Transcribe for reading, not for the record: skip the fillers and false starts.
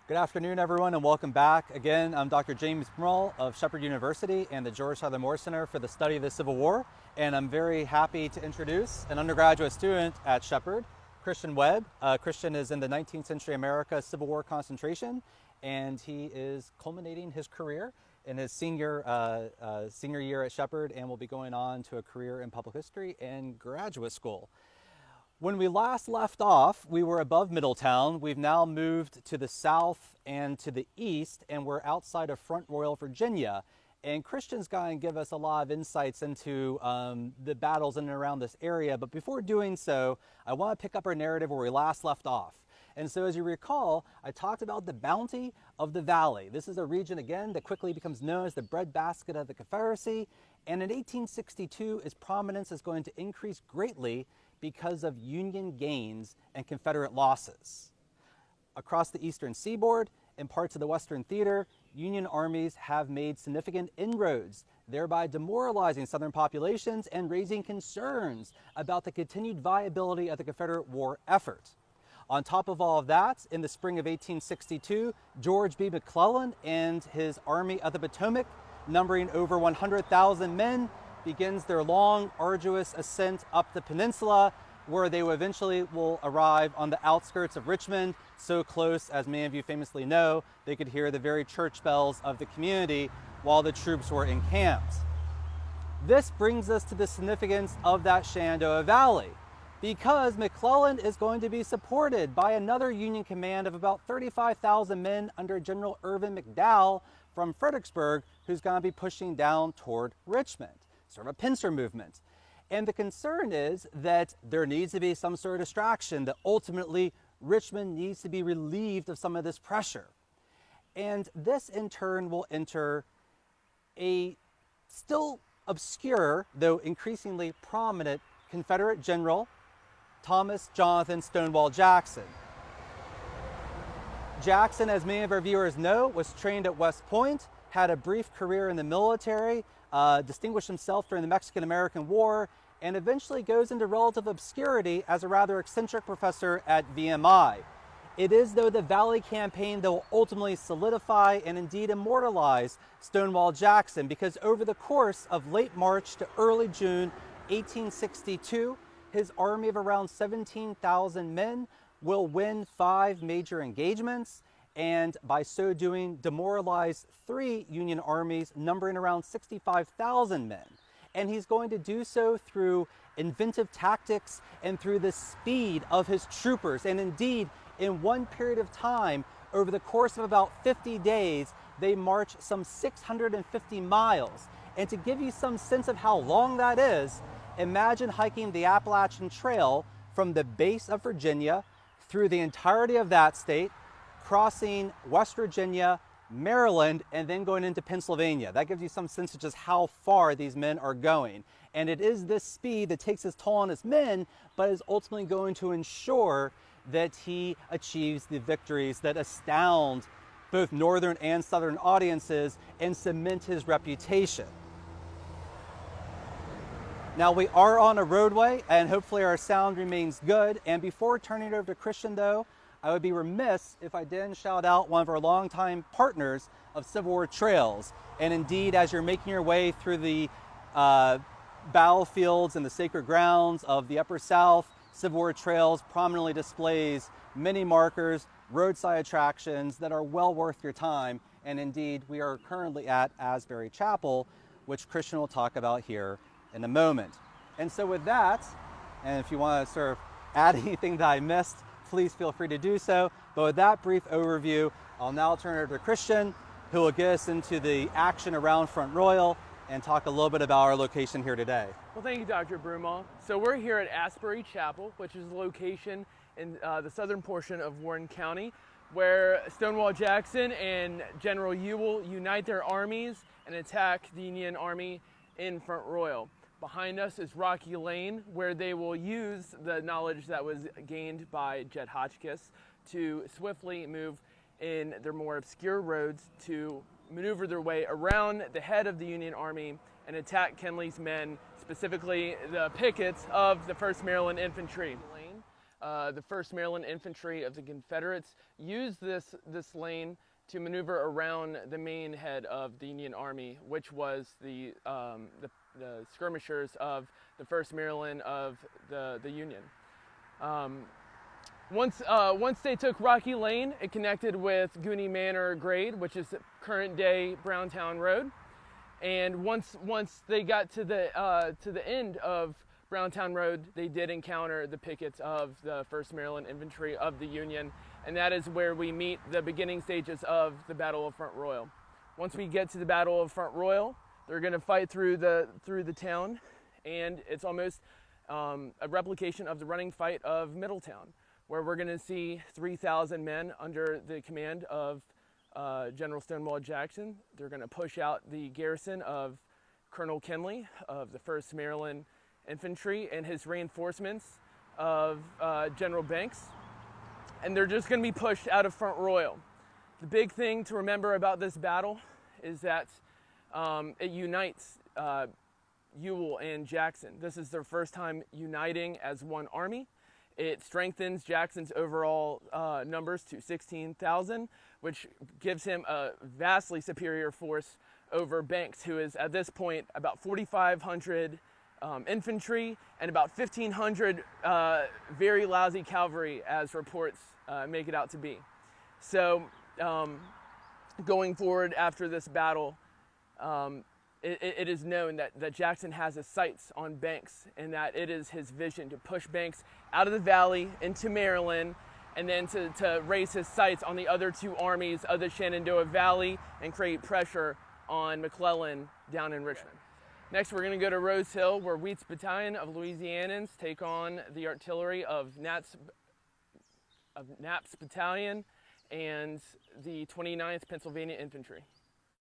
Good afternoon, everyone, and welcome back. Again, I'm Dr. James Broomall of Shepherd University and the George Tyler Moore Center for the Study of the Civil War, and I'm very happy to introduce an undergraduate student at Shepherd, Christian Webb. Christian is in the 19th century America Civil War concentration, and he is culminating his career in his senior year at Shepherd, and will be going on to a career in public history and graduate school. When we last left off, we were above Middletown. We've now moved to the south and to the east, and we're outside of Front Royal, Virginia. And Christian's going to give us a lot of insights into the battles in and around this area. But before doing so, I want to pick up our narrative where we last left off. And so as you recall, I talked about the bounty of the valley. This is a region, again, that quickly becomes known as the breadbasket of the Confederacy. And in 1862, its prominence is going to increase greatly because of Union gains and Confederate losses. Across the eastern seaboard and parts of the Western Theater, Union armies have made significant inroads, thereby demoralizing Southern populations and raising concerns about the continued viability of the Confederate war effort. On top of all of that, in the spring of 1862, George B. McClellan and his Army of the Potomac, numbering over 100,000 men, begins their long, arduous ascent up the peninsula, where they eventually will arrive on the outskirts of Richmond, so close, as many of you famously know, they could hear the very church bells of the community while the troops were encamped. This brings us to the significance of that Shenandoah Valley, because McClellan is going to be supported by another Union command of about 35,000 men under General Irvin McDowell from Fredericksburg, who's going to be pushing down toward Richmond. Sort of a pincer movement. And the concern is that there needs to be some sort of distraction, that ultimately Richmond needs to be relieved of some of this pressure. And this in turn will enter a still obscure, though increasingly prominent, Confederate general, Thomas Jonathan Stonewall Jackson. Jackson, as many of our viewers know, was trained at West Point, had a brief career in the military, distinguished himself during the Mexican-American War, and eventually goes into relative obscurity as a rather eccentric professor at VMI. It is, though, the Valley Campaign that will ultimately solidify and indeed immortalize Stonewall Jackson, because over the course of late March to early June 1862, his army of around 17,000 men will win 5 major engagements, and by so doing demoralize 3 Union armies numbering around 65,000 men. And he's going to do so through inventive tactics and through the speed of his troopers. And indeed, in one period of time, over the course of about 50 days, they march some 650 miles. And to give you some sense of how long that is, imagine hiking the Appalachian Trail from the base of Virginia through the entirety of that state, crossing West Virginia, Maryland, and then going into Pennsylvania. That gives you some sense of just how far these men are going. And it is this speed that takes its toll on his men, but is ultimately going to ensure that he achieves the victories that astound both northern and southern audiences and cement his reputation. Now, we are on a roadway, and hopefully our sound remains good. And before turning it over to Christian, though, I would be remiss if I didn't shout out one of our longtime partners of Civil War Trails. And indeed, as you're making your way through the battlefields and the sacred grounds of the Upper South, Civil War Trails prominently displays many markers, roadside attractions that are well worth your time. And indeed, we are currently at Asbury Chapel, which Christian will talk about here in a moment. And so with that, and if you want to sort of add anything that I missed, please feel free to do so. But with that brief overview, I'll now turn it over to Christian, who will get us into the action around Front Royal and talk a little bit about our location here today. Well, thank you, Dr. Broomall. So we're here at Asbury Chapel, which is a location in the southern portion of Warren County, where Stonewall Jackson and General Ewell unite their armies and attack the Union Army in Front Royal. Behind us is Rocky Lane, where they will use the knowledge that was gained by Jed Hotchkiss to swiftly move in their more obscure roads to maneuver their way around the head of the Union Army and attack Kenly's men, specifically the pickets of the 1st Maryland Infantry. the 1st Maryland Infantry of the Confederates used this lane to maneuver around the main head of the Union Army, which was the skirmishers of the 1st Maryland of the Union. Once they took Rocky Lane, it connected with Goonie Manor Grade, which is current-day Browntown Road. And once they got to the end of Browntown Road, they did encounter the pickets of the 1st Maryland Infantry of the Union, and that is where we meet the beginning stages of the Battle of Front Royal. Once we get to the Battle of Front Royal, they're going to fight through the town, and it's almost a replication of the running fight of Middletown, where we're going to see 3,000 men under the command of General Stonewall Jackson. They're going to push out the garrison of Colonel Kenly of the 1st Maryland Infantry and his reinforcements of General Banks. And they're just going to be pushed out of Front Royal. The big thing to remember about this battle is that it unites Ewell and Jackson. This is their first time uniting as one army. It strengthens Jackson's overall numbers to 16,000, which gives him a vastly superior force over Banks, who is at this point about 4,500 infantry and about 1,500 very lousy cavalry, as reports make it out to be. So going forward after this battle, it is known that Jackson has his sights on Banks, and that it is his vision to push Banks out of the valley into Maryland, and then to raise his sights on the other two armies of the Shenandoah Valley and create pressure on McClellan down in Richmond. Next, we're going to go to Rose Hill, where Wheat's battalion of Louisianans take on the artillery of Knapp's battalion and the 29th Pennsylvania Infantry.